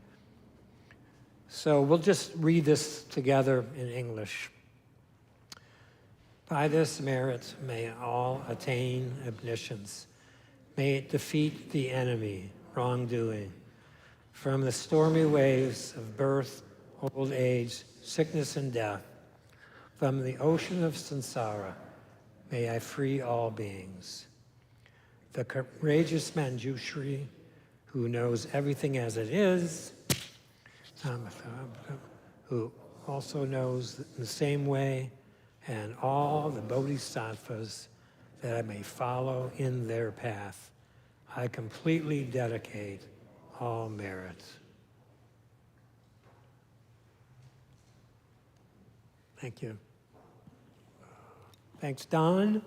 So we'll just read this together in English. By this merit, may all attain omniscience. May it defeat the enemy, wrongdoing. From the stormy waves of birth, old age, sickness, and death, from the ocean of samsara, may I free all beings. The courageous Manjushri, who knows everything as it is, who also knows in the same way, and all the bodhisattvas that I may follow in their path. I completely dedicate all merit. Thank you. Thanks, Don.